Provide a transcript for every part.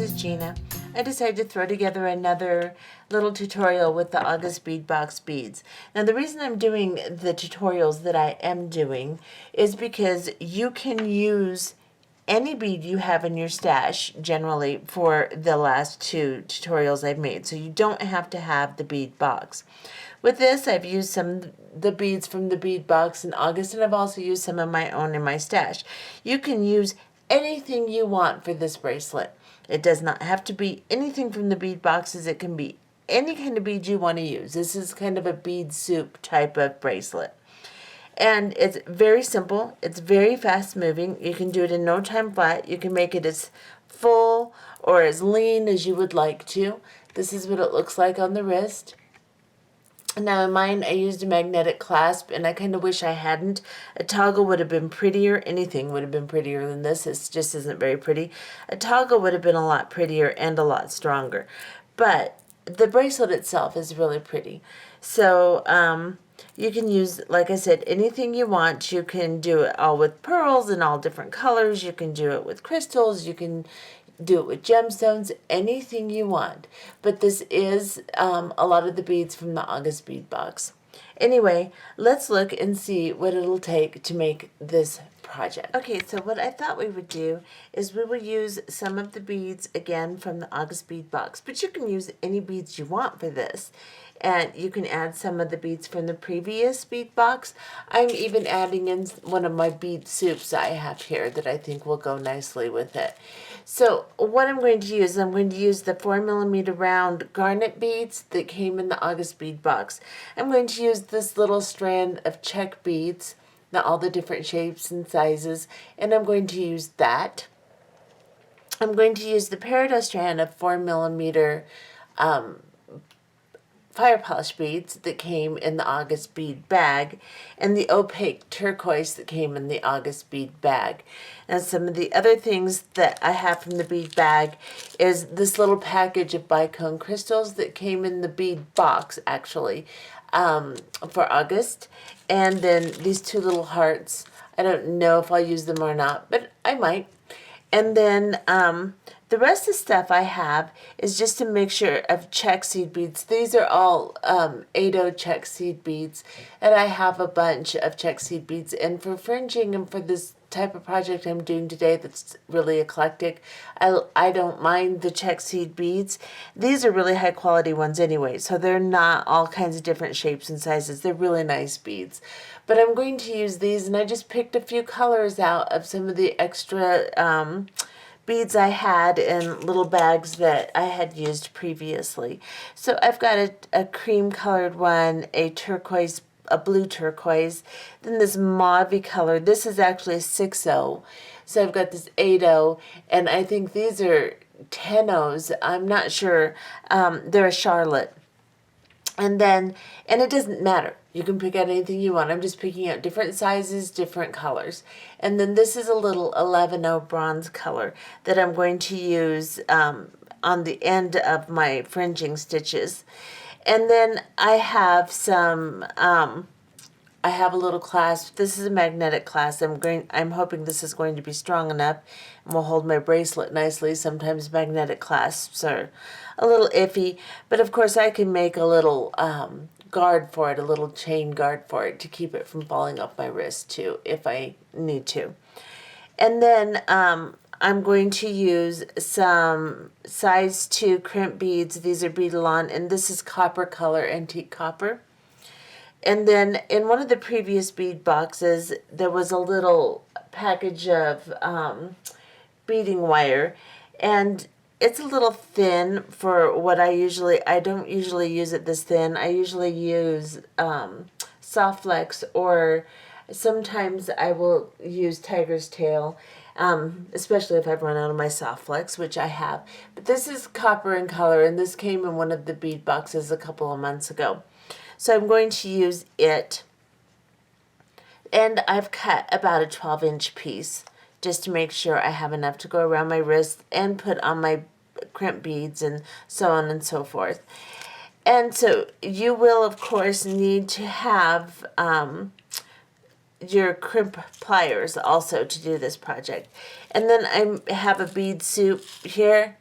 this is Gina. I decided to throw together another little tutorial with the August Bead Box beads. Now the reason I'm doing the tutorials that I am doing is because you can use any bead you have in your stash generally for the last two tutorials I've made, so you don't have to have the bead box. With this, I've used some of the beads from the bead box in August, and I've also used some of my own in my stash. You can use anything you want for this bracelet. It does not have to be anything from the bead boxes. It can be any kind of bead you want to use. This is kind of a bead soup type of bracelet. And it's very simple. It's very fast moving. You can do it in no time flat. You can make it as full or as lean as you would like to. This is what it looks like on the wrist. Now in mine, I used a magnetic clasp, and I kind of wish I hadn't. A toggle would have been prettier. Anything would have been prettier than this. It just isn't very pretty. A toggle would have been a lot prettier and a lot stronger. But the bracelet itself is really pretty. So you can use, like I said, anything you want. You can do it all with pearls in all different colors. You can do it with crystals. You can do it with gemstones, anything you want. But this is a lot of the beads from the August bead box. Anyway, let's look and see what it'll take to make this project. Okay, so what I thought we would do is we will use some of the beads again from the August bead box, but you can use any beads you want for this. And you can add some of the beads from the previous bead box. I'm even adding in one of my bead soups I have here that I think will go nicely with it. So what I'm going to use the 4mm round garnet beads that came in the August bead box. I'm going to use this little strand of Czech beads, now all the different shapes and sizes, and I'm going to use that. I'm going to use the peridot strand of 4mm fire polish beads that came in the August bead bag, and the opaque turquoise that came in the August bead bag. And some of the other things that I have from the bead bag is this little package of bicone crystals that came in the bead box, actually, for August. And then these two little hearts. I don't know if I'll use them or not, but I might. And then the rest of the stuff I have is just a mixture of Czech seed beads. These are all 8/0 Czech seed beads, and I have a bunch of Czech seed beads. And for fringing and for this type of project I'm doing today that's really eclectic, I don't mind the Czech seed beads. These are really high quality ones anyway, so they're not all kinds of different shapes and sizes. They're really nice beads. But I'm going to use these, and I just picked a few colors out of some of the extra beads I had in little bags that I had used previously. So I've got a cream colored one, a turquoise, a blue turquoise, then this mauve color. This is actually a 6/0. So I've got this 8/0, and I think these are 10/0s. I'm not sure. They're a Charlotte. And it doesn't matter. You can pick out anything you want. I'm just picking out different sizes, different colors. And then this is a little 11/0 bronze color that I'm going to use on the end of my fringing stitches. And then I have some, I have a little clasp. This is a magnetic clasp. I'm hoping this is going to be strong enough and will hold my bracelet nicely. Sometimes magnetic clasps are a little iffy, but of course I can make a little guard for it, a little chain guard for it to keep it from falling off my wrist too, if I need to. And then I'm going to use some size 2 crimp beads. These are Beadalon, and this is copper color, antique copper. And then in one of the previous bead boxes, there was a little package of beading wire, and it's a little thin for what I don't usually use it this thin. I usually use soft flex, or sometimes I will use tiger's tail, especially if I've run out of my soft flex, which I have. But this is copper in color, and this came in one of the bead boxes a couple of months ago. So I'm going to use it, and I've cut about a 12-inch piece just to make sure I have enough to go around my wrist and put on my crimp beads and so on and so forth. And so you will, of course, need to have your crimp pliers also to do this project. And then I have a bead soup here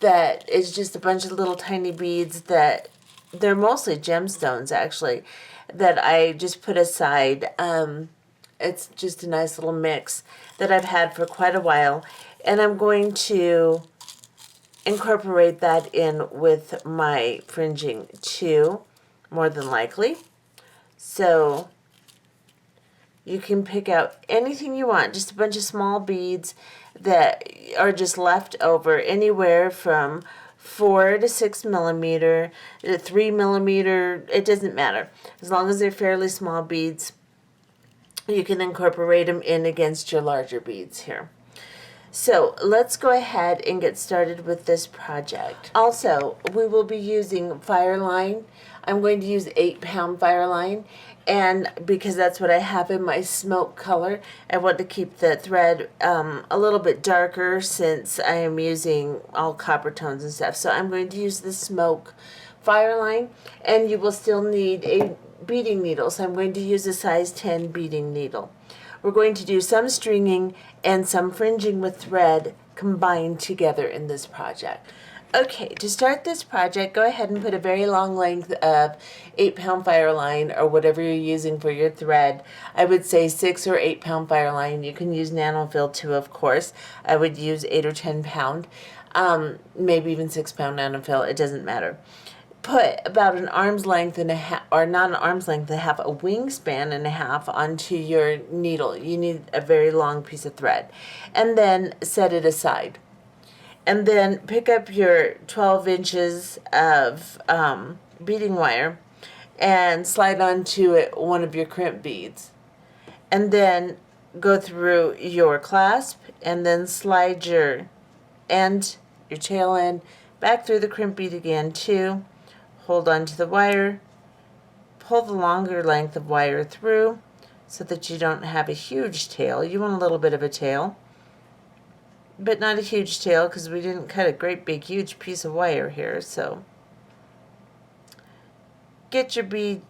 that is just a bunch of little tiny beads that they're mostly gemstones actually that I just put aside. It's just a nice little mix that I've had for quite a while, and I'm going to incorporate that in with my fringing too, more than likely. So you can pick out anything you want, just a bunch of small beads that are just left over, anywhere from 4 to 6 millimeter, 3 millimeter, it doesn't matter. As long as they're fairly small beads, you can incorporate them in against your larger beads here. So let's go ahead and get started with this project. Also, we will be using Fireline. I'm going to use 8-pound Fireline, and because that's what I have in my smoke color, I want to keep the thread a little bit darker since I am using all copper tones and stuff. So I'm going to use the smoke Fireline, and you will still need a beading needle. So I'm going to use a size 10 beading needle. We're going to do some stringing and some fringing with thread combined together in this project. Okay, to start this project, go ahead and put a very long length of 8-pound Fireline or whatever you're using for your thread. I would say 6 or 8-pound Fireline. You can use nanofill too, of course. I would use 8 or 10 pound, maybe even 6-pound nanofill. It doesn't matter. Put about an arm's length and a half, or not an arm's length and a half, a wingspan and a half onto your needle. You need a very long piece of thread. And then set it aside. And then pick up your 12 inches of beading wire and slide onto it one of your crimp beads. And then go through your clasp and then slide your end, your tail end, back through the crimp bead again too. Hold on to the wire, pull the longer length of wire through so that you don't have a huge tail. You want a little bit of a tail, but not a huge tail because we didn't cut a great big huge piece of wire here. So get your bead,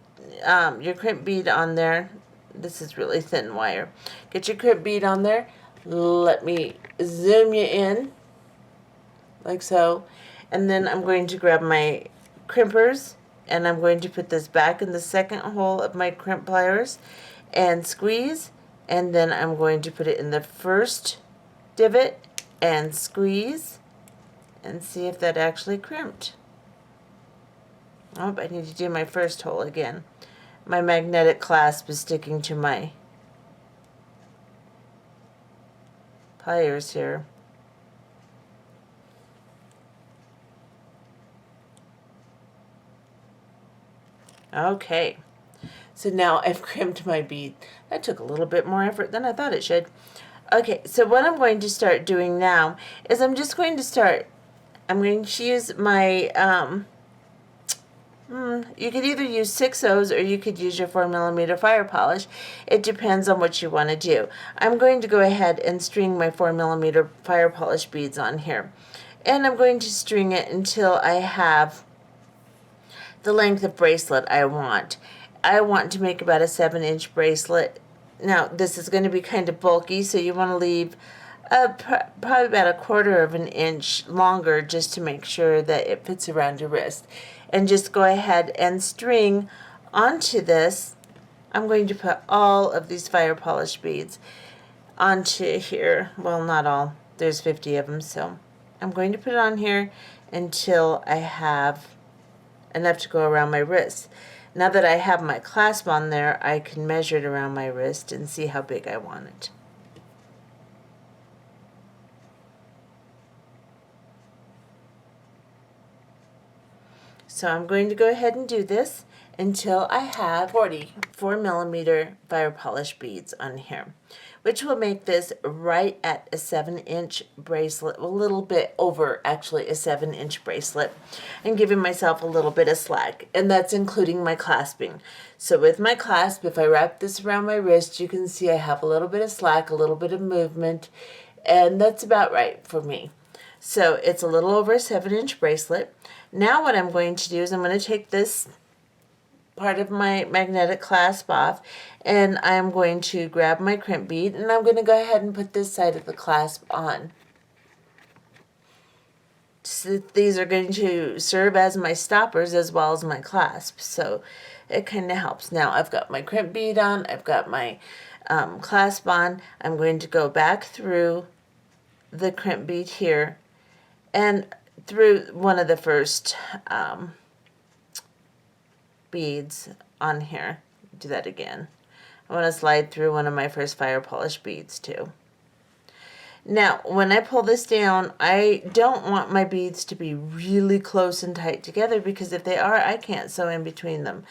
your crimp bead on there. This is really thin wire. Get your crimp bead on there. Let me zoom you in like so, and then I'm going to grab my crimpers and I'm going to put this back in the second hole of my crimp pliers and squeeze, and then I'm going to put it in the first divot and squeeze and see if that actually crimped. Oh, I need to do my first hole again. My magnetic clasp is sticking to my pliers here. Okay, so now I've crimped my bead. That took a little bit more effort than I thought it should. Okay, so what I'm going to start doing now is I'm going to use my, you could either use 6/0s or you could use your 4mm fire polish. It depends on what you want to do. I'm going to go ahead and string my 4mm fire polish beads on here. And I'm going to string it until I have the length of bracelet I want. I want to make about a 7-inch bracelet. Now this is going to be kind of bulky, so you want to leave probably about 1/4 of an inch longer just to make sure that it fits around your wrist. And just go ahead and string onto this. I'm going to put all of these fire polish beads onto here. Well, not all. There's 50 of them, so I'm going to put it on here until I have enough to go around my wrist. Now that I have my clasp on there, I can measure it around my wrist and see how big I want it. So I'm going to go ahead and do this until I have 44mm fire polish beads on here, which will make this right at a 7-inch bracelet, a little bit over actually a 7-inch bracelet, and giving myself a little bit of slack, and that's including my clasping. So with my clasp, if I wrap this around my wrist, you can see I have a little bit of slack, a little bit of movement, and that's about right for me. So it's a little over a 7-inch bracelet. Now what I'm going to do is I'm going to take this part of my magnetic clasp off, and I'm going to grab my crimp bead, and I'm going to go ahead and put this side of the clasp on. So these are going to serve as my stoppers as well as my clasps, so it kind of helps. Now I've got my crimp bead on, I've got my clasp on. I'm going to go back through the crimp bead here and through one of the first beads on here. Do that again. I want to slide through one of my first fire polish beads too. Now, when I pull this down, I don't want my beads to be really close and tight together, because if they are, I can't sew in between them.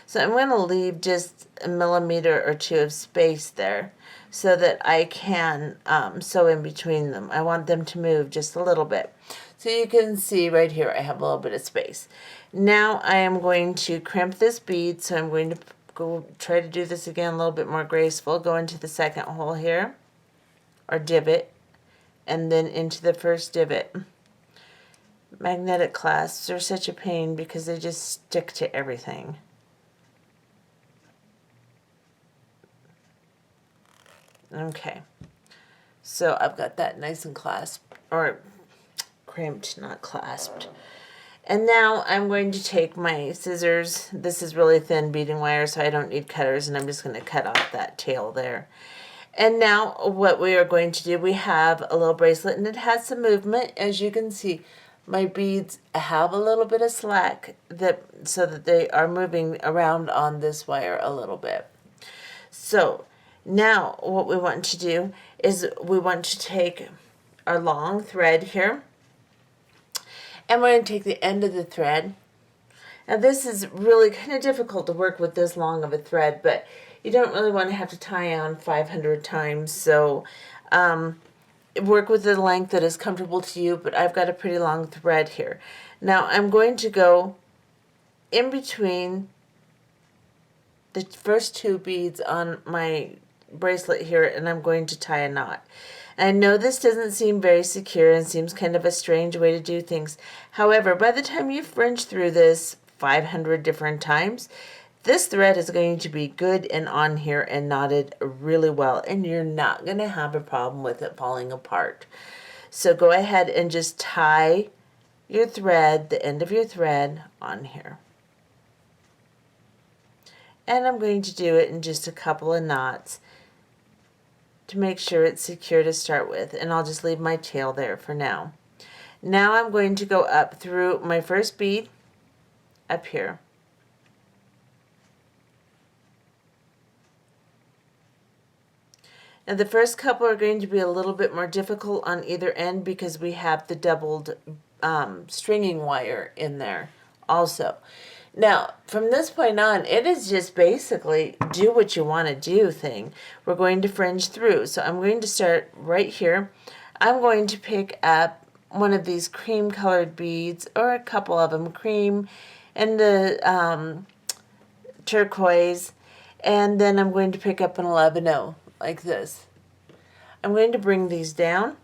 So I'm going to leave just a millimeter or two of space there so that I can sew in between them. I want them to move just a little bit. So you can see right here I have a little bit of space. Now I am going to crimp this bead, so I'm going to go try to do this again a little bit more graceful. Go into the second hole here, or divot, and then into the first divot. Magnetic clasps are such a pain because they just stick to everything. Okay, so I've got that nice and clasped, or crimped, not clasped. And now I'm going to take my scissors. This is really thin beading wire, so I don't need cutters, and I'm just going to cut off that tail there. And now what we are going to do, we have a little bracelet, and it has some movement. As you can see, my beads have a little bit of slack so that they are moving around on this wire a little bit. So now what we want to do is we want to take our long thread here, and we're going to take the end of the thread. Now this is really kind of difficult to work with this long of a thread, but you don't really want to have to tie on 500 times, so work with the length that is comfortable to you, but I've got a pretty long thread here. Now I'm going to go in between the first two beads on my bracelet here, and I'm going to tie a knot. I know this doesn't seem very secure and seems kind of a strange way to do things. However, by the time you fringe through this 500 different times, this thread is going to be good and on here and knotted really well, and you're not going to have a problem with it falling apart. So go ahead and just tie your thread, the end of your thread, on here. And I'm going to do it in just a couple of knots to make sure it's secure to start with, and I'll just leave my tail there for now. Now I'm going to go up through my first bead up here. Now the first couple are going to be a little bit more difficult on either end because we have the doubled stringing wire in there also. Now, from this point on, it is just basically do what you want to do thing. We're going to fringe through. So I'm going to start right here. I'm going to pick up one of these cream colored beads, or a couple of them, cream and the turquoise, and then I'm going to pick up an 11-0 like this. I'm going to bring these down.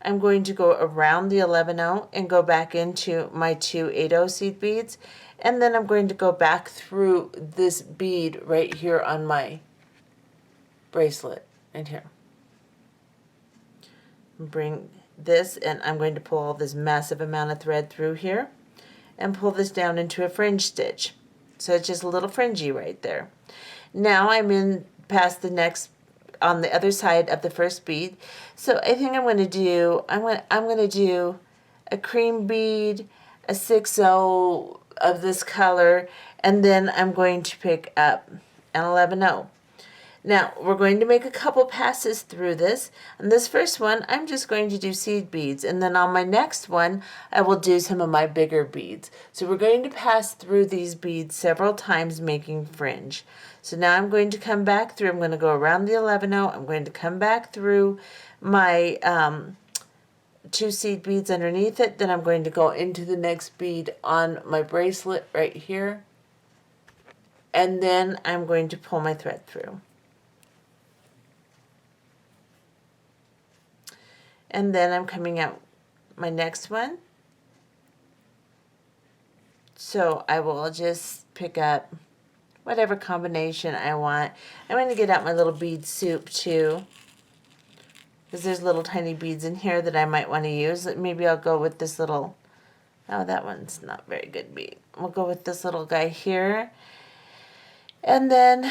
I'm going to go around the 11-0 and go back into my two 8-0 seed beads, and then I'm going to go back through this bead right here on my bracelet right here. Bring this, and I'm going to pull all this massive amount of thread through here and pull this down into a fringe stitch. So it's just a little fringy right there. Now I'm in past the next, on the other side of the first bead. So I think I'm going to do, I'm going to do a cream bead, a 6-0 of this color, and then I'm going to pick up an 11-0. Now we're going to make a couple passes through this. On this first one, I'm just going to do seed beads, and then on my next one, I will do some of my bigger beads. So we're going to pass through these beads several times, making fringe. So now I'm going to come back through, I'm going to go around the 11-0, I'm going to come back through my two seed beads underneath it, then I'm going to go into the next bead on my bracelet right here, and then I'm going to pull my thread through. And then I'm coming out my next one. So I will just pick up whatever combination I want. I'm going to get out my little bead soup too. because there's little tiny beads in here that I might want to use. Maybe I'll go with this little, oh, that one's not very good bead. We'll go with this little guy here, and then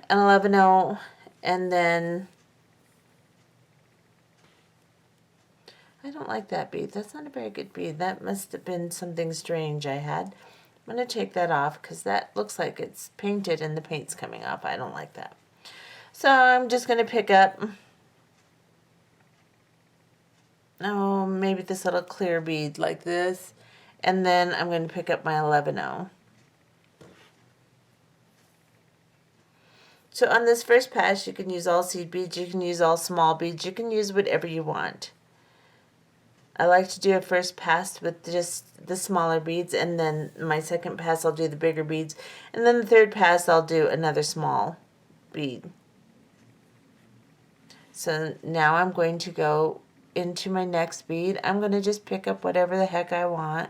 an 11-0, and then, I don't like that bead. That's not a very good bead. That must have been something strange I had. I'm going to take that off because that looks like it's painted and the paint's coming off. I don't like that. So I'm just going to pick up, oh, maybe this little clear bead like this. And then I'm going to pick up my 11-0. So on this first pass, you can use all seed beads. You can use all small beads. You can use whatever you want. I like to do a first pass with just the smaller beads, and then my second pass I'll do the bigger beads, and then the third pass I'll do another small bead. So now I'm going to go into my next bead. I'm going to just pick up whatever the heck I want.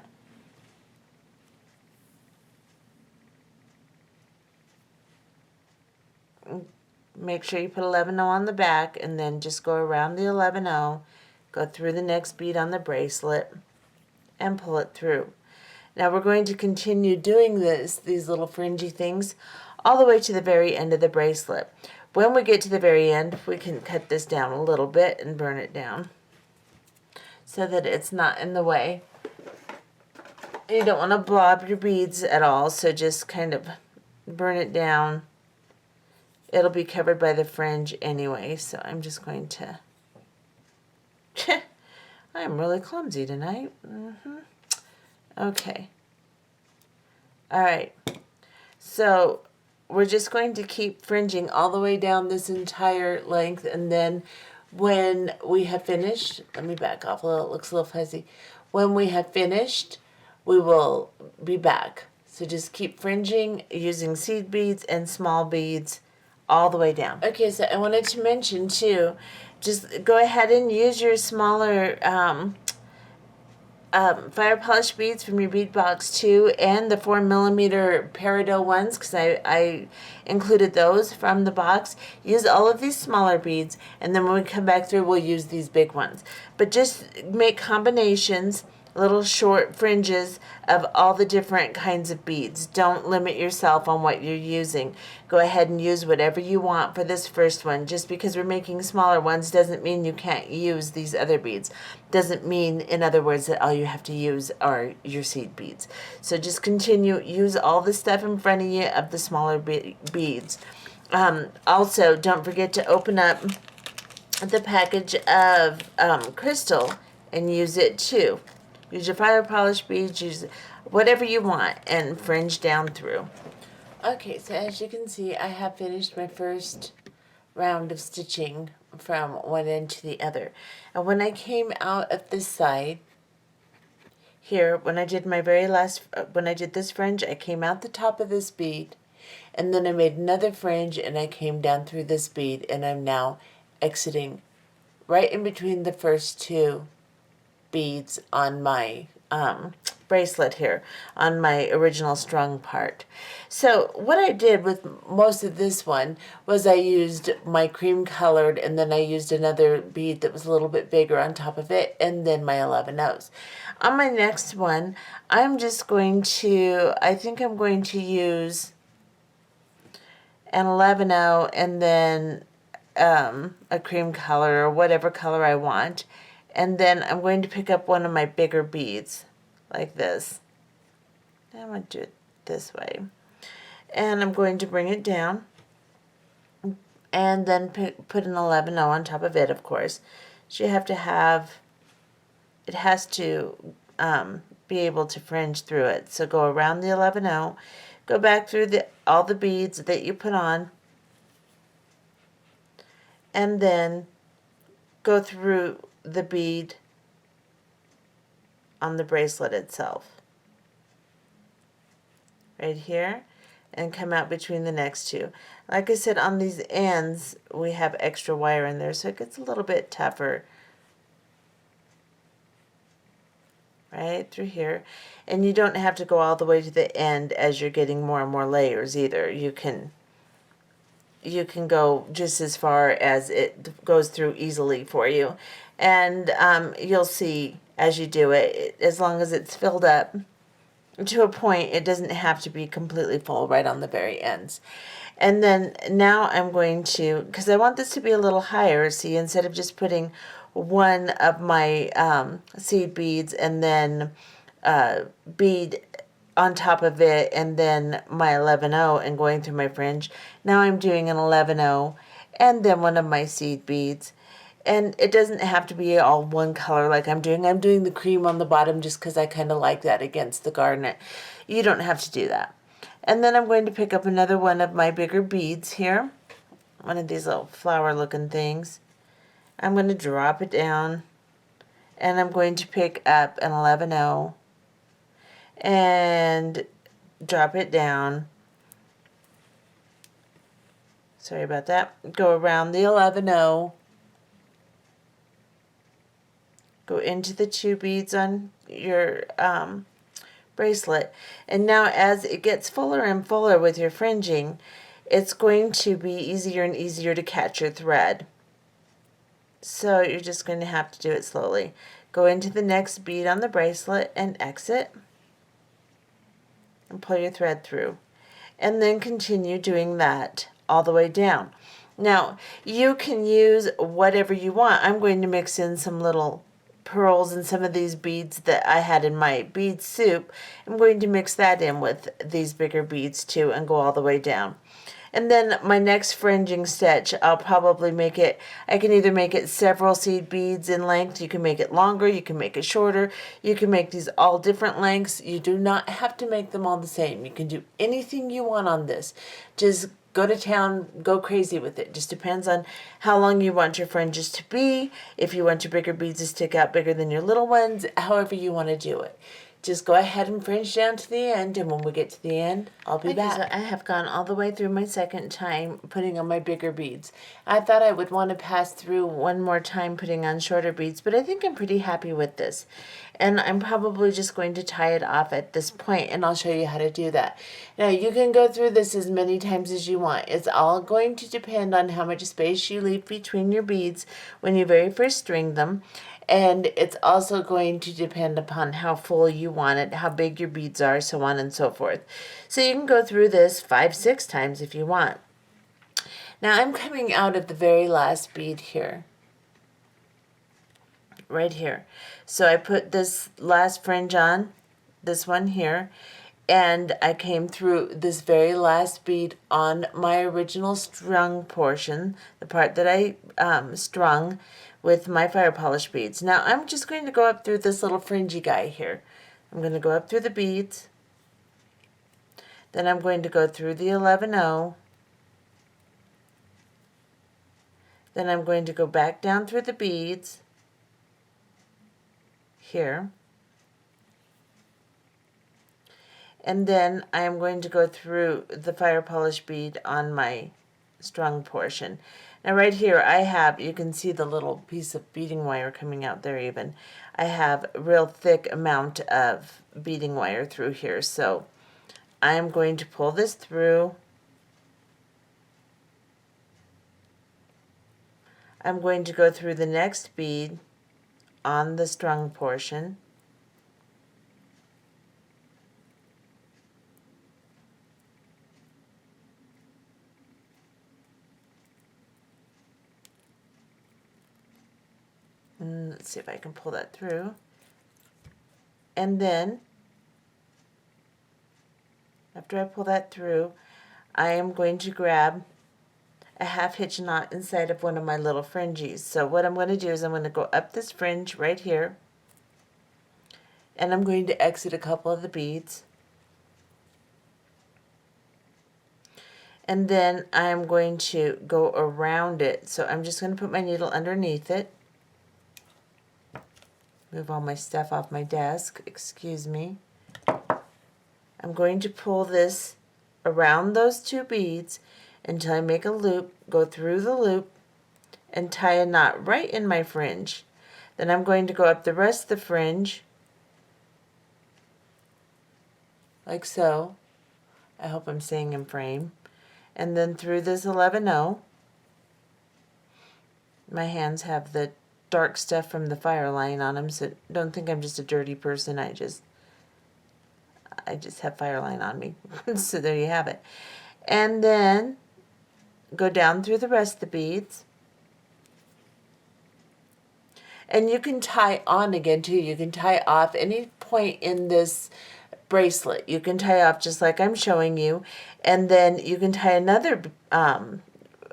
Make sure you put 11-0 on the back, and then just go around the 11-0, go through the next bead on the bracelet, and pull it through. Now we're going to continue doing these little fringy things, all the way to the very end of the bracelet. When we get to the very end, we can cut this down a little bit and burn it down so that it's not in the way. You don't want to blob your beads at all, so just kind of burn it down. It'll be covered by the fringe anyway, so I'm just going to... I'm really clumsy tonight. Okay. Alright. So we're just going to keep fringing all the way down this entire length, and then when we have finished, let me back off a little, it looks a little fuzzy. When we have finished, we will be back. So just keep fringing using seed beads and small beads all the way down. Okay, so I wanted to mention too, just go ahead and use your smaller fire polish beads from your bead box too, and the 4mm peridot ones, because I included those from the box. Use all of these smaller beads, and then when we come back through, we'll use these big ones. But just make combinations, little short fringes of all the different kinds of beads. Don't limit yourself on what you're using. Go ahead and use whatever you want for this first one. Just because we're making smaller ones doesn't mean you can't use these other beads. Doesn't mean, in other words, that all you have to use are your seed beads. So just continue, use all the stuff in front of you of the smaller beads. Also, don't forget to open up the package of crystal and use it too. Use your fire polish beads, use whatever you want, and fringe down through. Okay, so as you can see, I have finished my first round of stitching from one end to the other. And when I came out of this side, here, when I did my very last, when I did this fringe, I came out the top of this bead, and then I made another fringe, and I came down through this bead, and I'm now exiting right in between the first two beads on my bracelet here, on my original strung part. So what I did with most of this one was I used my cream colored, and then I used another bead that was a little bit bigger on top of it, and then my 11-0s. On my next one, I'm just going to, I think I'm going to use an 11-0 and then a cream color or whatever color I want. And then I'm going to pick up one of my bigger beads, like this. I'm going to do it this way. And I'm going to bring it down. And then put an 11-0 on top of it, of course. So you have to have, it has to be able to fringe through it. So go around the 11-0, go back through all the beads that you put on, and then go through the bead on the bracelet itself right here, and come out between the next two. Like I said, on these ends we have extra wire in there, so it gets a little bit tougher right through here. And you don't have to go all the way to the end as you're getting more and more layers either. You can you can go just as far as it goes through easily for you. And you'll see as you do it, as long as it's filled up to a point, it doesn't have to be completely full right on the very ends. And then now I'm going to, because I want this to be a little higher, see, instead of just putting one of my seed beads and then bead on top of it and then my 11-0 and going through my fringe. Now I'm doing an 11-0 and then one of my seed beads. And it doesn't have to be all one color like I'm doing. I'm doing the cream on the bottom just because I kind of like that against the garnet. You don't have to do that. And then I'm going to pick up another one of my bigger beads here. One of these little flower looking things. I'm going to drop it down. And I'm going to pick up an 11-0. And drop it down. Sorry about that. Go around the 11-0. Go into the 2 beads on your bracelet. And now as it gets fuller and fuller with your fringing, it's going to be easier and easier to catch your thread. So you're just going to have to do it slowly. Go into the next bead on the bracelet and exit. And pull your thread through. And then continue doing that all the way down. Now, you can use whatever you want. I'm going to mix in some little pearls and some of these beads that I had in my bead soup. I'm going to mix that in with these bigger beads too and go all the way down. And then my next fringing stitch, I'll probably make it, I can either make it several seed beads in length, you can make it longer, you can make it shorter, you can make these all different lengths. You do not have to make them all the same. You can do anything you want on this. Just go to town, go crazy with it. Just depends on how long you want your fringes to be, if you want your bigger beads to stick out bigger than your little ones, however you want to do it. Just go ahead and fringe down to the end, and when we get to the end, I'll be back. So I have gone all the way through my second time putting on my bigger beads. I thought I would want to pass through one more time putting on shorter beads, but I think I'm pretty happy with this. And I'm probably just going to tie it off at this point, and I'll show you how to do that. Now, you can go through this as many times as you want. It's all going to depend on how much space you leave between your beads when you very first string them. And it's also going to depend upon how full you want it, how big your beads are, so on and so forth. So you can go through this 5, 6 times if you want. Now I'm coming out of the very last bead here. Right here. So I put this last fringe on, this one here, and I came through this very last bead on my original strung portion, the part that I strung with my fire polish beads. Now I'm just going to go up through this little fringy guy here. I'm going to go up through the beads. Then I'm going to go through the 11-0. Then I'm going to go back down through the beads here. And then I am going to go through the fire polish bead on my strung portion. Now right here I have, you can see the little piece of beading wire coming out there even. I have a real thick amount of beading wire through here. So I am going to pull this through. I'm going to go through the next bead on the strung portion. Let's see if I can pull that through. And then, after I pull that through, I am going to grab a half hitch knot inside of one of my little fringes. So what I'm going to do is I'm going to go up this fringe right here, and I'm going to exit a couple of the beads. And then I'm going to go around it. So I'm just going to put my needle underneath it. Move all my stuff off my desk, excuse me. I'm going to pull this around those 2 beads until I make a loop, go through the loop, and tie a knot right in my fringe. Then I'm going to go up the rest of the fringe, like so. I hope I'm staying in frame. and then through this 11-0. My hands have the dark stuff from the fire line on them, so don't think I'm just a dirty person. I just have fire line on me. So there you have it. And then go down through the rest of the beads. And you can tie on again too. You can tie off any point in this bracelet. You can tie off just like I'm showing you, and then you can tie another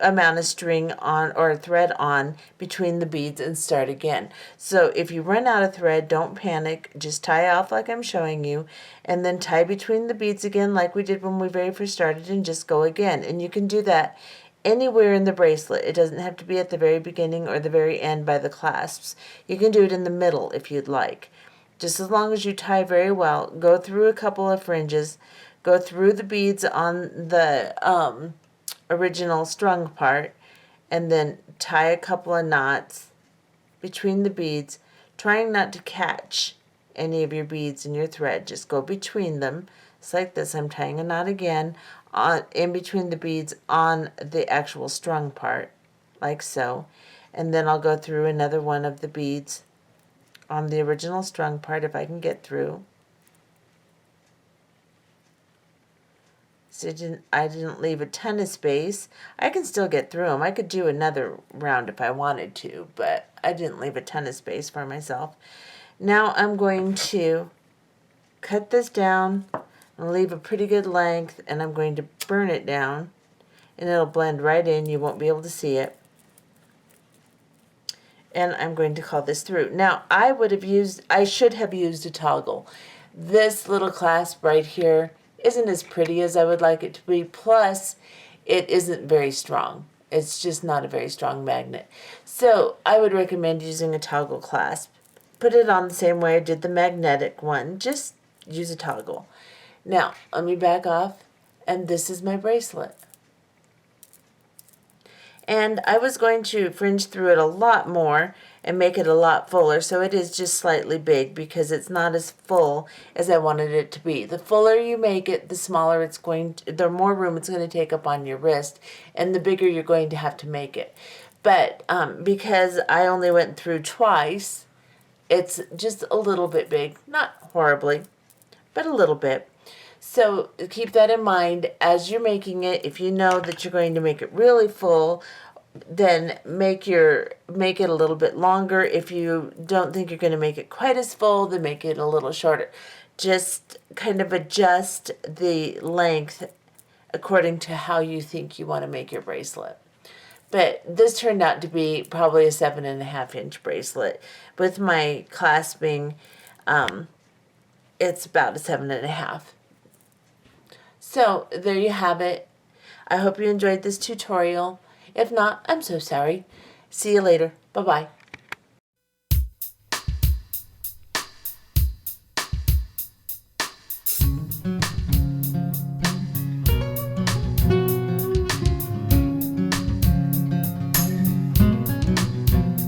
amount of string on or thread on between the beads and start again. So if you run out of thread, don't panic. Just tie off like I'm showing you, and then tie between the beads again like we did when we very first started, and just go again. And you can do that anywhere in the bracelet. It doesn't have to be at the very beginning or the very end by the clasps. You can do it in the middle if you'd like. Just as long as you tie very well, go through a couple of fringes, go through the beads on the original strung part, and then tie a couple of knots between the beads, trying not to catch any of your beads in your thread. Just go between them. It's like this. I'm tying a knot again in between the beads on the actual strung part, like so. And then I'll go through another one of the beads on the original strung part if I can get through. So I didn't leave a ton of space. I can still get through them. I could do another round if I wanted to, but I didn't leave a ton of space for myself. Now I'm going to cut this down and leave a pretty good length, and I'm going to burn it down, and it'll blend right in. You won't be able to see it. And I'm going to call this through. Now I should have used a toggle. This little clasp right here isn't as pretty as I would like it to be, plus it isn't very strong. It's just not a very strong magnet. So I would recommend using a toggle clasp. Put it on the same way I did the magnetic one. Just use a toggle. Now, let me back off, and this is my bracelet. And I was going to fringe through it a lot more and make it a lot fuller, so it is just slightly big because it's not as full as I wanted it to be. The fuller you make it, the smaller it's going to, the more room it's going to take up on your wrist, and the bigger you're going to have to make it. But because I only went through twice, it's just a little bit big. Not horribly, but a little bit. So keep that in mind as you're making it. If you know that you're going to make it really full, then make it a little bit longer. If you don't think you're going to make it quite as full, then make it a little shorter. Just kind of adjust the length according to how you think you want to make your bracelet. But this turned out to be probably a 7.5-inch bracelet. With my clasping, it's about a 7.5. So there you have it. I hope you enjoyed this tutorial. If not, I'm so sorry. See you later. Bye-bye.